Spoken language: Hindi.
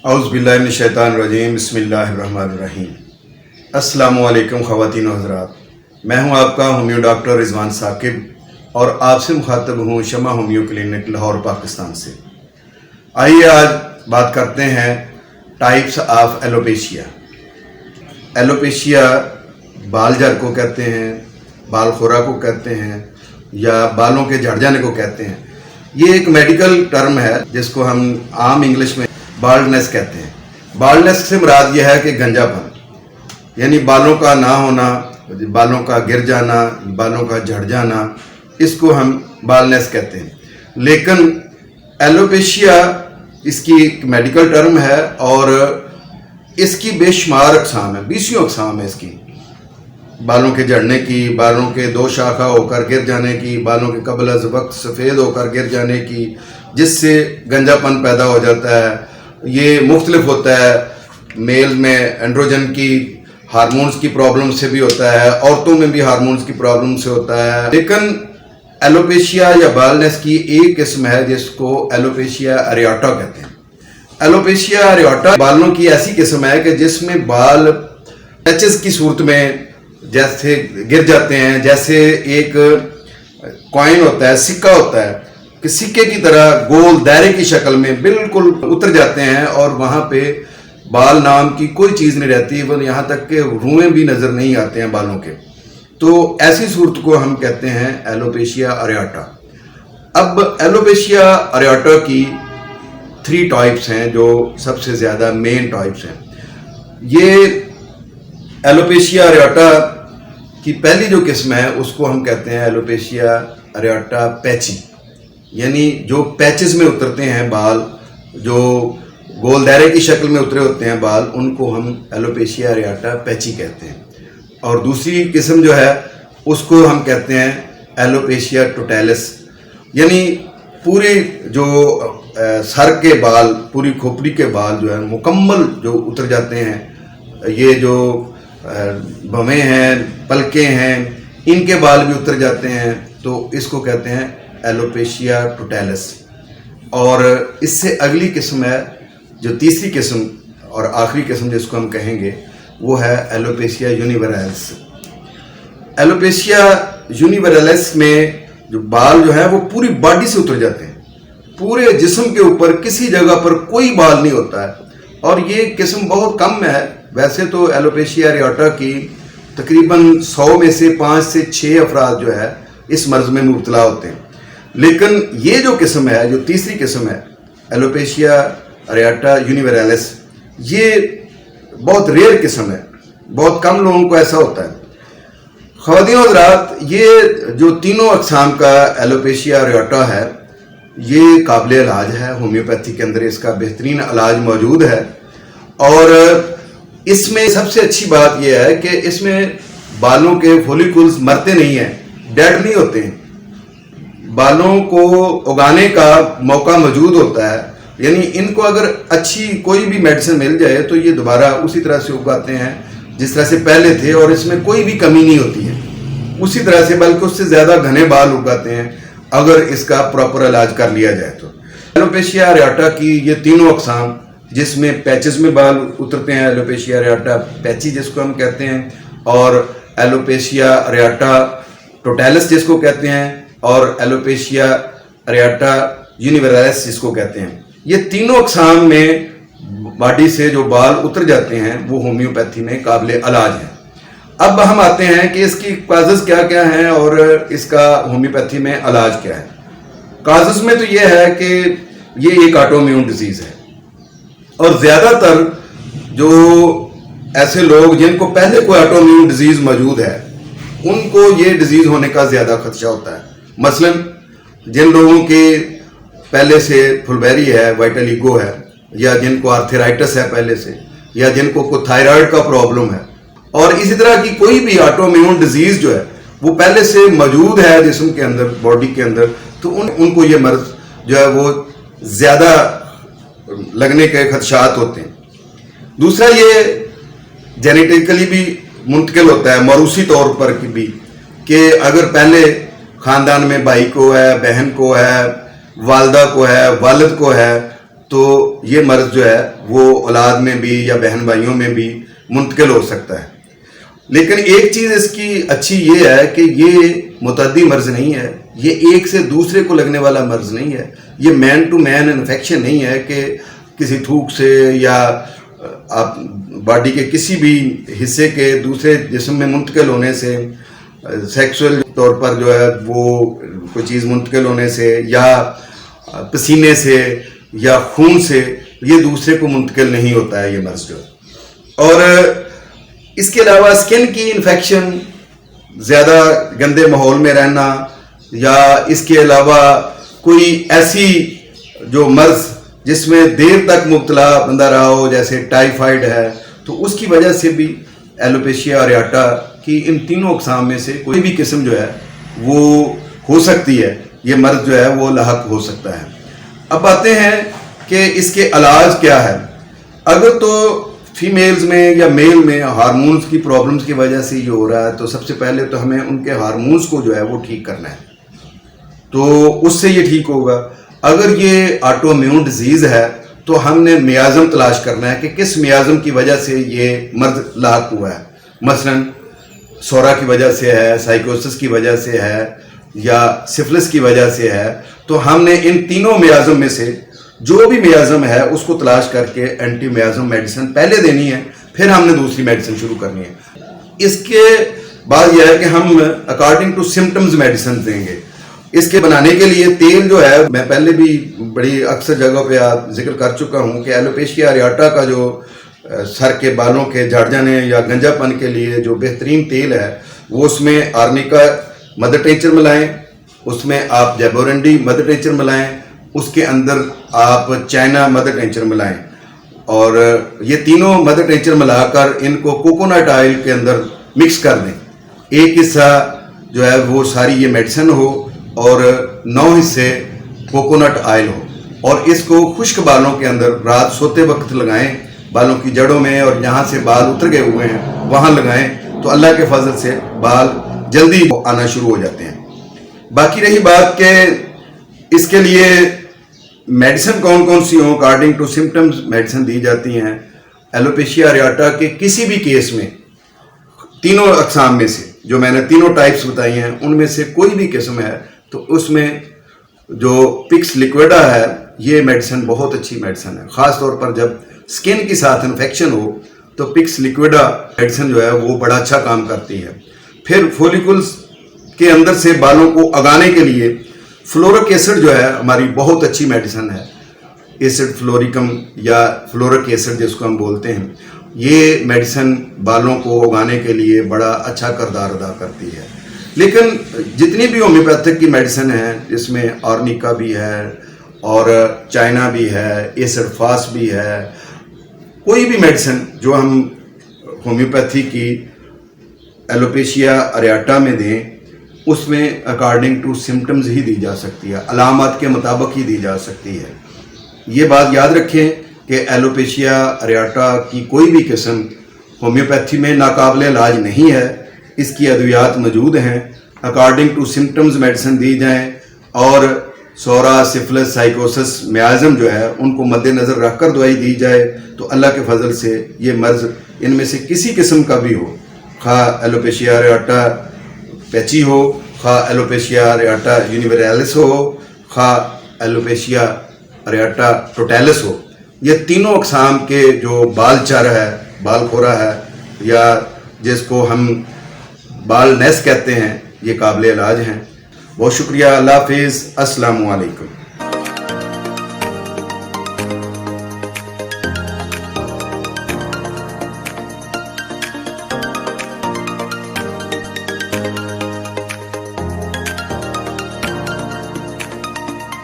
औज़ुबिल्लाहिमिनश्शैतानिर्रजीम बिस्मिल्लाहिर्रहमानिर्रहीम। अस्सलामुअलैकुम ख़वातीन व हज़रात, मैं हूं आपका होम्यो डॉक्टर रिजवान साकिब और आपसे मुखातब हूं शमा होम्यो क्लिनिक लाहौर पाकिस्तान से। आइए आज बात करते हैं टाइप्स ऑफ एलोपेशिया। एलोपेशिया बाल झड़ को कहते हैं, बाल खुरा को कहते हैं या बालों के झड़ जाने को कहते हैं। ये एक मेडिकल टर्म है जिसको हम आम इंग्लिश में बाल्डनेस कहते हैं। बाल्डनेस से मुराद यह है कि गंजापन, यानी बालों का ना होना, बालों का गिर जाना, बालों का झड़ जाना, इसको हम बाल्डनेस कहते हैं। लेकिन एलोपेशिया इसकी एक मेडिकल टर्म है और इसकी बेशुमार अक़साम है, 20 अक़साम है इसकी। बालों के झड़ने की, बालों के दो शाखा होकर गिर जाने की, बालों के कबल अज़ वक्त सफ़ेद होकर गिर जाने की, जिससे गंजापन पैदा हो जाता है। ये मुख्तलिफ होता है, मेल में एंड्रोजन की हार्मोन्स की प्रॉब्लम से भी होता है, औरतों में भी हार्मोन्स की प्रॉब्लम से होता है। लेकिन एलोपेशिया या बाल्डनेस की एक किस्म है जिसको एलोपेशिया अरेटा कहते हैं। एलोपेशिया अरेटा बालों की ऐसी किस्म है कि जिसमें बाल पैचेस की सूरत में जैसे गिर जाते हैं, जैसे एक कॉइन होता है, सिक्का होता है, कि सिक्के की तरह गोल दायरे की शक्ल में बिल्कुल उतर जाते हैं और वहाँ पे बाल नाम की कोई चीज़ नहीं रहती, वो यहाँ तक के रुएं भी नज़र नहीं आते हैं बालों के। तो ऐसी सूरत को हम कहते हैं एलोपेशिया अरेटा। अब एलोपेशिया अरेटा की 3 टाइप्स हैं जो सबसे ज़्यादा मेन टाइप्स हैं। ये एलोपेशिया अरेटा की पहली जो किस्म है उसको हम कहते हैं एलोपेशिया अरेटा पैची, यानी जो पैचेस में उतरते हैं बाल, जो गोल दायरे की शक्ल में उतरे होते हैं बाल, उनको हम एलोपेशिया अरेटा पैची कहते हैं। और दूसरी किस्म जो है उसको हम कहते हैं एलोपेशिया टोटैलिस, यानी पूरे जो सर के बाल, पूरी खोपड़ी के बाल जो है मुकम्मल जो उतर जाते हैं। ये जो भवें हैं, पलकें हैं, इनके बाल भी उतर जाते हैं, तो इसको कहते हैं एलोपेशिया टोटैलिस। और इससे अगली किस्म है, जो तीसरी किस्म और आखिरी किस्म जिसको हम कहेंगे, वो है एलोपेशिया यूनिवर्सैलिस। एलोपेशिया यूनिवर्सैलिस में जो बाल जो है वो पूरी बॉडी से उतर जाते हैं, पूरे जिस्म के ऊपर किसी जगह पर कोई बाल नहीं होता है। और ये किस्म बहुत कम है। वैसे तो एलोपेशिया अरेटा की तकरीबन 100 में से 5 से 6 अफराद जो है इस मर्ज में मुब्तला होते हैं। लेकिन ये जो किस्म है, जो तीसरी किस्म है एलोपेशिया अरेटा यूनिवर्सैलिस, ये बहुत रेयर किस्म है, बहुत कम लोगों को ऐसा होता है। ख़वातीन और हज़रात, ये जो तीनों अक़साम का एलोपेशिया अरेटा है ये काबिल इलाज है। होम्योपैथी के अंदर इसका बेहतरीन इलाज मौजूद है। और इसमें सबसे अच्छी बात यह है कि इसमें बालों के फॉलिकल्स मरते नहीं हैं, डेड नहीं होते हैं। बालों को उगाने का मौका मौजूद होता है, यानी इनको अगर अच्छी कोई भी मेडिसिन मिल जाए तो ये दोबारा उसी तरह से उगाते हैं जिस तरह से पहले थे, और इसमें कोई भी कमी नहीं होती है उसी तरह से, बल्कि उससे ज़्यादा घने बाल उगाते हैं अगर इसका प्रॉपर इलाज कर लिया जाए तो। एलोपेशिया अरेटा की ये तीनों अक़साम, जिसमें पैचेस में बाल उतरते हैं, एलोपेशिया अरेटा पैची जिसको हम कहते हैं, और एलोपेशिया अरेटा टोटैलिस जिसको कहते हैं, और एलोपेशिया अरेटा यूनिवर्सैलिस जिसको कहते हैं। ये तीनों अक़साम में बॉडी से जो बाल उतर जाते हैं वो होम्योपैथी में काबिल इलाज है। अब हम आते हैं कि इसकी काजेज़ क्या क्या हैं और इसका होम्योपैथी में इलाज क्या है। काजेज़ में तो ये है कि ये एक ऑटोइम्यून डिजीज़ है, और ज़्यादातर जो ऐसे लोग जिनको पहले कोई ऑटोइम्यून डिजीज़ मौजूद है उनको ये डिजीज़ होने का ज़्यादा खदशा होता है। मसलन जिन लोगों के पहले से फुलबेरी है, वाइटलिगो है, या जिनको आर्थराइटिस है पहले से, या जिनको कोई थायराइड का प्रॉब्लम है, और इसी तरह की कोई भी ऑटोइम्यून डिजीज़ जो है वो पहले से मौजूद है जिस्म के अंदर, बॉडी के अंदर, तो उनको ये मर्ज जो है वो ज़्यादा लगने के खदशात होते हैं। दूसरा, ये जेनेटिकली भी मुंतकिल होता है, मौरूसी तौर पर भी, कि अगर पहले ख़ानदान में भाई को है, बहन को है, वालदा को है, वालिद को है, तो ये मर्ज़ जो है वो औलाद में भी या बहन भाइयों में भी मुंतकिल हो सकता है। लेकिन एक चीज़ इसकी अच्छी ये है कि ये मुतअद्दी मर्ज़ नहीं है, ये एक से दूसरे को लगने वाला मर्ज़ नहीं है, ये मैन टू मैन इन्फेक्शन नहीं है कि किसी थूक से या आप बॉडी के किसी भी हिस्से के दूसरे जिस्म में मुंतकिल होने से, सेक्सुअल तौर पर जो है वो कोई चीज़ मुंतकिल होने से या पसीने से या खून से ये दूसरे को मुंतकिल नहीं होता है ये मर्ज़ जो। और इसके अलावा स्किन की इन्फेक्शन, ज़्यादा गंदे माहौल में रहना या इसके अलावा कोई ऐसी जो मर्ज़ जिसमें देर तक मुब्तला बंदा रहा हो, जैसे टाइफाइड है, तो उसकी वजह से भी एलोपेशिया अरियाटा की इन तीनों अक़साम में से कोई भी किस्म जो है वो हो सकती है, ये मर्ज़ जो है वो लाहक हो सकता है। अब आते हैं कि इसके इलाज क्या है। अगर तो फीमेल्स में या मेल में हार्मोन्स की प्रॉब्लम्स की वजह से ये हो रहा है, तो सबसे पहले तो हमें उनके हार्मोन्स को जो है वो ठीक करना है, तो उससे ये ठीक होगा। अगर ये ऑटोइम्यून डिजीज़ है तो हमने मियाज़म तलाश करना है कि किस मियाज़म की वजह से ये मर्ज़ लाक हुआ है। मसलन सोरा की वजह से है, साइकोसिस की वजह से है या सिफिलिस की वजह से है, तो हमने इन तीनों मियाज़म में से जो भी मियाज़म है उसको तलाश करके एंटी मियाज़म मेडिसिन पहले देनी है, फिर हमने दूसरी मेडिसिन शुरू करनी है। इसके बाद यह है कि हम अकॉर्डिंग टू सिम्टम्स मेडिसिन देंगे। इसके बनाने के लिए तेल जो है, मैं पहले भी बड़ी अक्सर जगहों पे आप जिक्र कर चुका हूँ कि एलोपेशिया अरियाटा का जो सर के बालों के झड़ जाने या गंजापन के लिए जो बेहतरीन तेल है वो उसमें आर्निका मदर टेंचर मिलाएं, उसमें आप जैबोरंडी मदर टेंचर मिलाएं, उसके अंदर आप चाइना मदर टेंचर मिलाएं और ये तीनों मदर टेंचर मिलाकर इनको कोकोनट ऑयल के अंदर मिक्स कर दें। एक हिस्सा जो है वो सारी ये मेडिसिन हो और 9 हिस्से कोकोनट ऑयल हो और इसको खुश्क बालों के अंदर रात सोते वक्त लगाएं, बालों की जड़ों में और जहाँ से बाल उतर गए हुए हैं वहाँ लगाएं, तो अल्लाह के फजल से बाल जल्दी आना शुरू हो जाते हैं। बाकी रही बात कि इसके लिए मेडिसिन कौन कौन सी हों, अकॉर्डिंग टू सिम्टम्स मेडिसिन दी जाती हैं। एलोपेशिया अरियाटा के किसी भी केस में तीनों अक़साम में से जो मैंने तीनों टाइप्स बताई हैं उनमें से कोई भी किस्म है तो उसमें जो पिक्स लिक्विडा है ये मेडिसिन बहुत अच्छी मेडिसिन है। ख़ास तौर पर जब स्किन के साथ इन्फेक्शन हो तो पिक्स लिक्विडा मेडिसिन जो है वो बड़ा अच्छा काम करती है। फिर फॉलिकल्स के अंदर से बालों को उगाने के लिए फ्लोरिक एसिड जो है हमारी बहुत अच्छी मेडिसिन है। एसिड फ्लोरिकम या फ्लोरिक एसिड जिसको हम बोलते हैं, ये मेडिसिन बालों को उगाने के लिए बड़ा अच्छा किरदार अदा करती है। लेकिन जितनी भी होम्योपैथिक की मेडिसिन है जिसमें आर्निका भी है और चाइना भी है, एसिड फास भी है, कोई भी मेडिसिन जो हम होम्योपैथी की एलोपेशिया अरियाटा में दें उसमें अकॉर्डिंग टू सिम्टम्स ही दी जा सकती है, अलामत के मुताबिक ही दी जा सकती है। ये बात याद रखें कि एलोपेशिया अरियाटा की कोई भी किस्म होम्योपैथी में नाकाबिल इलाज नहीं है, इसकी अद्वियात मौजूद हैं। अकॉर्डिंग टू सिम्टम्स मेडिसिन दी जाएं और सोरा, सिफिलिस, साइकोसिस, मियाज़म जो है उनको मद्देनज़र रखकर दवाई दी जाए तो अल्लाह के फजल से ये मर्ज़ इनमें से किसी किस्म का भी हो, खा एलोपेशिया अरियाटा पैची हो, खा एलोपेशिया अरियाटा यूनिवर्सलिस हो, खा एलोपेशिया अरियाटा टोटैलिस हो, ये तीनों अक़साम के जो बाल चर है, बाल खोरा है या जिसको हम बाल नेस कहते हैं, ये काबिल इलाज हैं। बहुत शुक्रिया। अल्लाह हाफ़िज़। अस्सलामु अलैकुम।